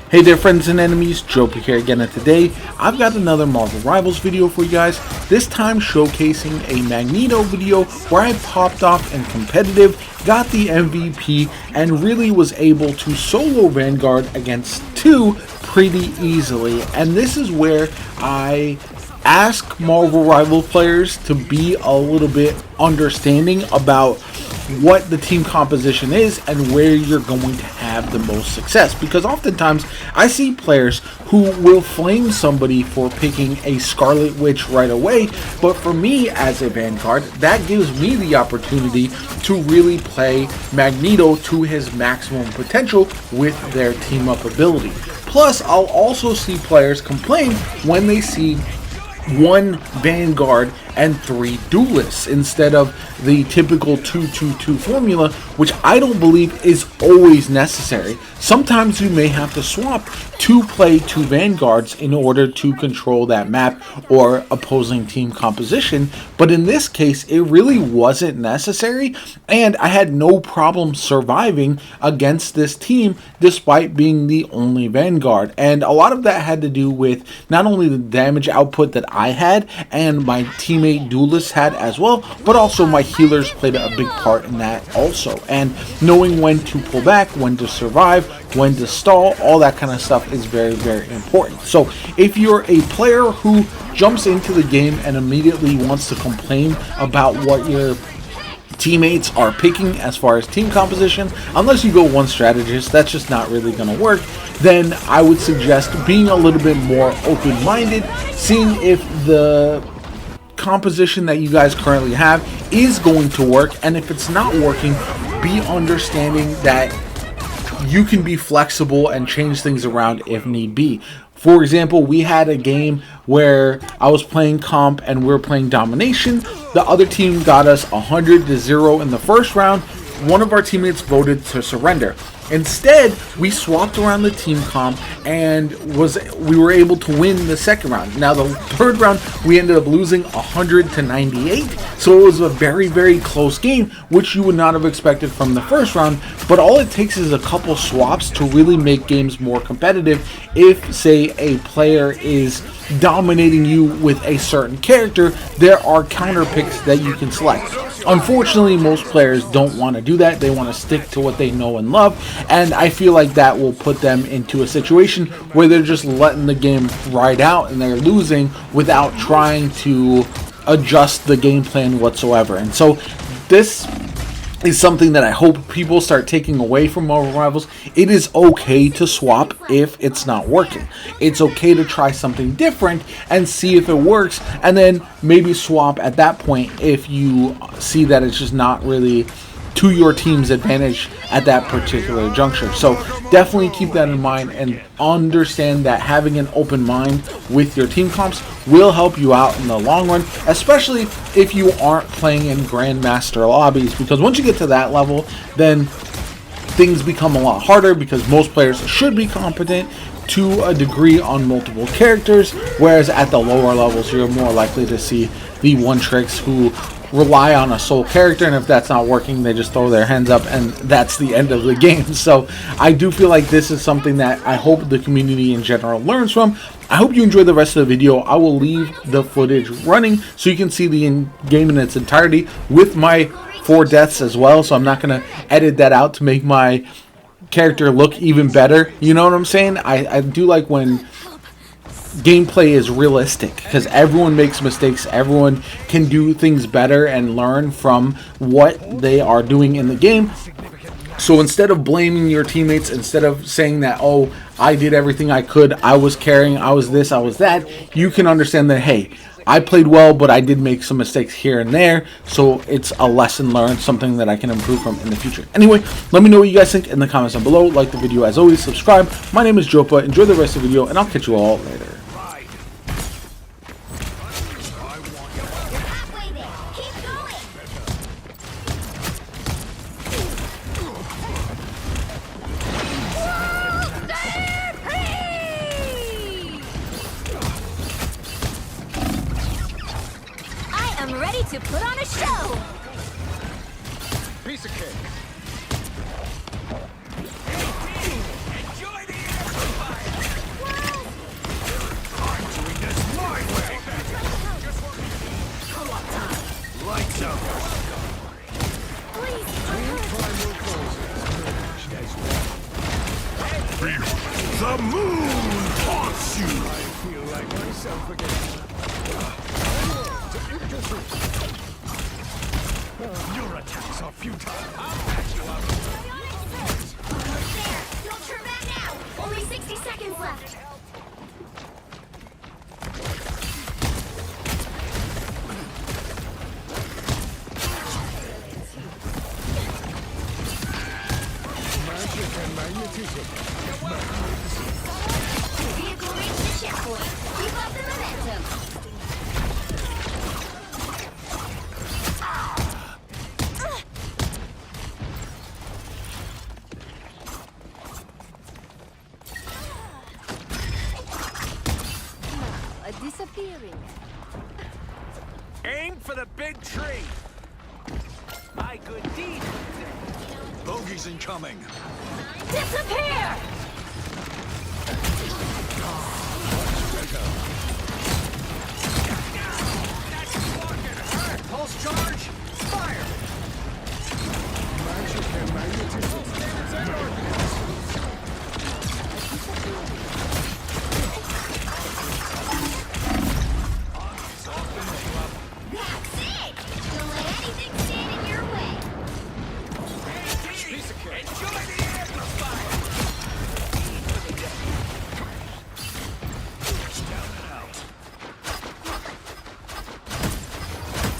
Hey there friends and enemies, Jopa here again, and today I've got another Marvel Rivals video for you guys, this time showcasing a Magneto video where I popped off in competitive, got the MVP, and really was able to solo Vanguard against two pretty easily. And this is where I ask Marvel Rival players to be a little bit understanding about what the team composition is and where you're going to have the most success, because oftentimes I see players who will flame somebody for picking a Scarlet Witch right away, but for me as a Vanguard, that gives me the opportunity to really play Magneto to his maximum potential with their team up ability. Plus, I'll also see players complain when they see one Vanguard and three duelists instead of the typical 2-2-2 formula, which I don't believe is always necessary. Sometimes you may have to swap to play two Vanguards in order to control that map or opposing team composition, but in this case it really wasn't necessary, and I had no problem surviving against this team despite being the only Vanguard. And a lot of that had to do with not only the damage output that I had and my teammate duelists had as well, but also my healers played a big part in that also. And knowing when to pull back, when to survive, when to stall, all that kind of stuff is very, very important. So if you're a player who jumps into the game and immediately wants to complain about what your teammates are picking as far as team composition, unless you go one strategist, that's just not really going to work, then I would suggest being a little bit more open-minded, seeing if the composition that you guys currently have is going to work, and if it's not working, be understanding that you can be flexible and change things around if need be. For example, we had a game where I was playing comp and we were playing domination. The other team got us 100-0 in the first round. One of our teammates voted to surrender. Instead, we swapped around the team comp and we were able to win the second round. Now, the third round, we ended up losing 100-98. So it was a very, very close game, which you would not have expected from the first round. But all it takes is a couple swaps to really make games more competitive. If, say, a player is dominating you with a certain character, there are counter picks that you can select. Unfortunately, most players don't want to do that. They want to stick to what they know and love, and I feel like that will put them into a situation where they're just letting the game ride out and they're losing without trying to adjust the game plan whatsoever. And so this is something that I hope people start taking away from Marvel Rivals. It is okay to swap if it's not working. It's okay to try something different and see if it works, and then maybe swap at that point if you see that it's just not really to your team's advantage at that particular juncture. So definitely keep that in mind and understand that having an open mind with your team comps will help you out in the long run, especially if you aren't playing in Grandmaster lobbies, because once you get to that level, then things become a lot harder, because most players should be competent to a degree on multiple characters, whereas at the lower levels you're more likely to see the one tricks who rely on a sole character, and if that's not working, they just throw their hands up and that's the end of the game. So I do feel like this is something that I hope the community in general learns from. I hope you enjoy the rest of the video. I will leave the footage running so you can see the game in its entirety with my 4 deaths as well, so I'm not going to edit that out to make my character look even better. You know what I'm saying? I do like when gameplay is realistic, because everyone makes mistakes, everyone can do things better and learn from what they are doing in the game. So instead of blaming your teammates, instead of saying that, oh, I did everything I could, I was carrying, I was this, I was that, you can understand that, hey, I played well, but I did make some mistakes here and there, so it's a lesson learned, something that I can improve from in the future. Anyway, let me know what you guys think in the comments down below. Like the video as always, subscribe. My name is Jopa. Enjoy the rest of the video, and I'll catch you all later. Ready to put on a show! Piece of cake. Enjoy the amplifier! The moon haunts you! I feel like myself again. Your attacks are futile. I'll patch you up. There! Don't turn back now! Only 60 seconds left! Magic and magnetism. Vehicle reached the checkpoint. Keep up the momentum. Now, disappearing. Aim for the big tree. My good deed. Bogey's incoming. Disappear! Pulse charge. Fire. Magic and magnetism. That's it! Don't let anything stand in your way. Piece of cake. Enjoy the amplifier. Down and out.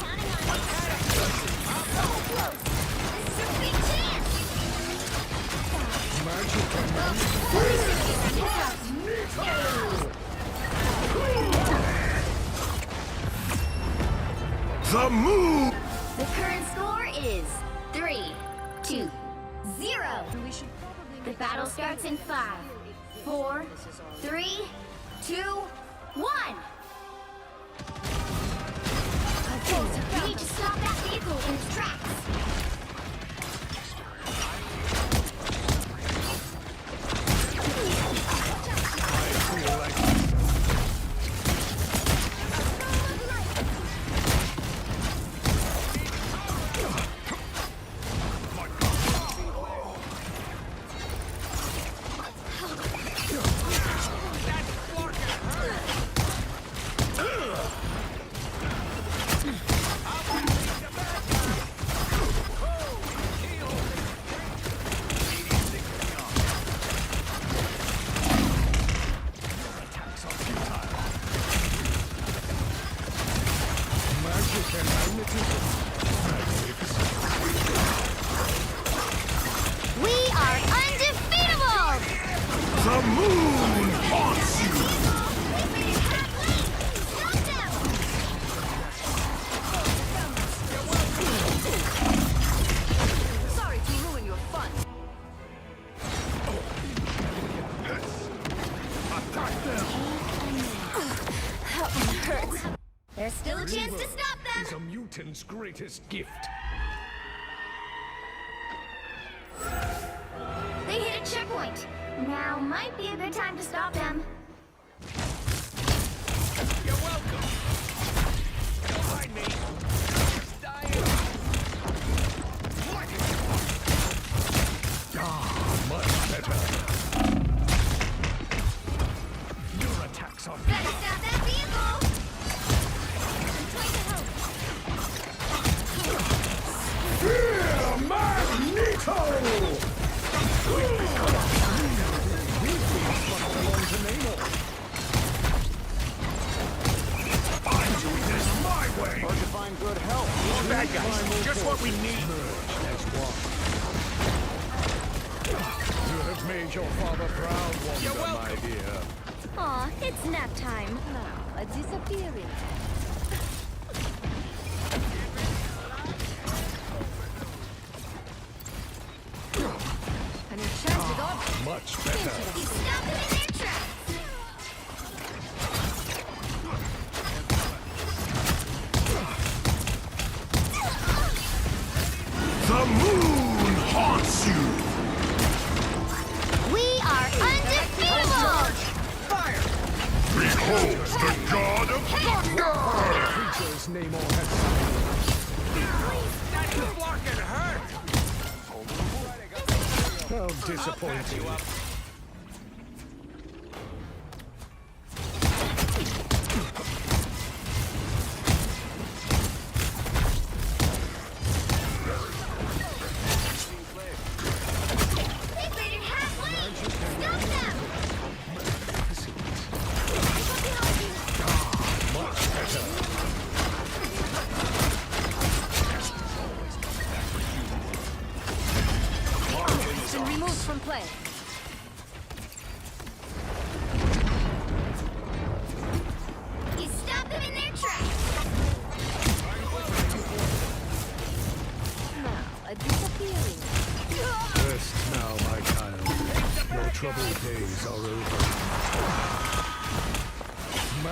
Counting on you. So close! This is a big chance! Magic and magnetism. The moon! The current score is 3-2-0. The battle starts in 5, 4, 3, 2, 1. You need to stop that vehicle in its tracks. We are undefeatable! The moon haunts you! Sorry to ruin your fun. Attack them! That one hurts. There's still a chance to stop Is them! a mutant's greatest gift. They hit a checkpoint. Now might be a good time to stop them. You're welcome. Don't mind me. Just dying. Much better. Your attacks are Better stop that vehicle! Magneto! I'm doing this my way! hard to find good help. More bad guys. Just what we need. Next one. You have made your father proud, Wanda, my dear. Aw, it's nap time. Now, disappearing. An enchanted object. Much better. You stop them in their tracks! The moon haunts you! We are undefeatable! Fire! Behold the god of thunder! Creature's name all has That fucking hurt! How disappointing.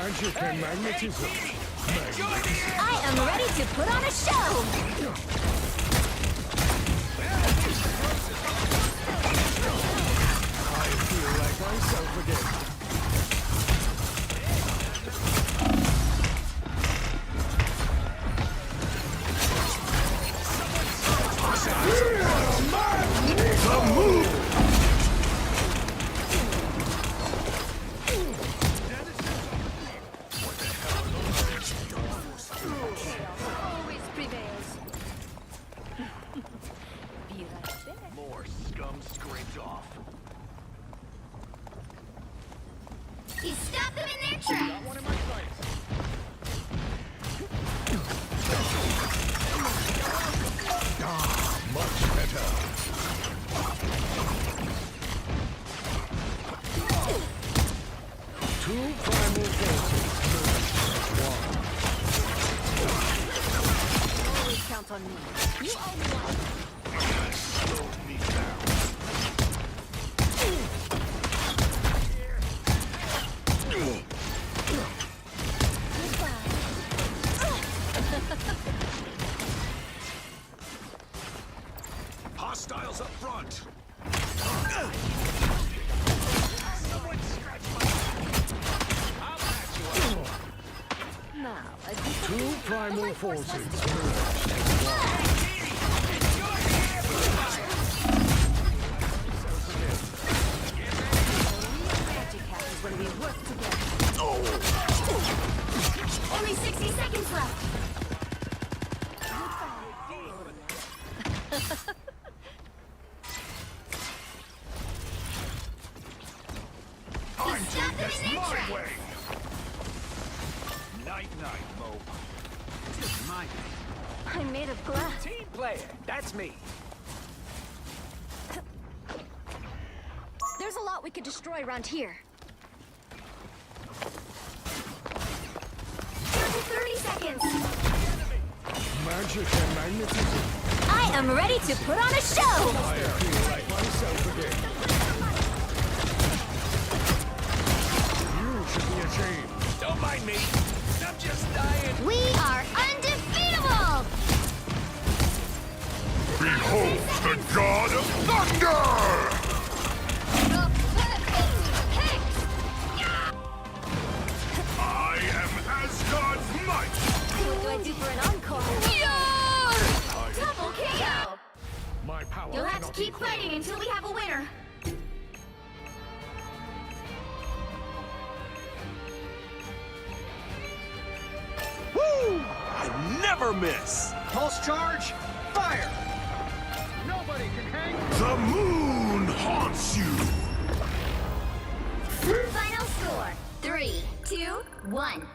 Magic and magnetism. I am ready to put on a show! I feel like myself again. The moon! Always prevails. Be right back. More scum scraped off. You stop them in their tracks! One in my sights. Much better. Two primal forces Always count on me. You owe me one. Slowed me down. hostiles up front. Now, a Two primal forces. magic happens when we work together. Only 60 seconds left. I'm Stop doing them this in their my tracks. way. Night, Mo. It's my I'm made of glass. team player. That's me. There's a lot we could destroy around here. 30 seconds. Magic and magnetism. I am ready to put on a show! I feel like myself again. You should be ashamed. Don't mind me. I'm just dying. We are undefeatable! Behold the god of thunder! I am Asgard's might! What do I do for an encore? Double KO! My power. You'll have to cannot keep be fighting until we have a winner. I never miss. Pulse charge. Fire. Nobody can hang. The moon haunts you! Final score 3, 2, 1.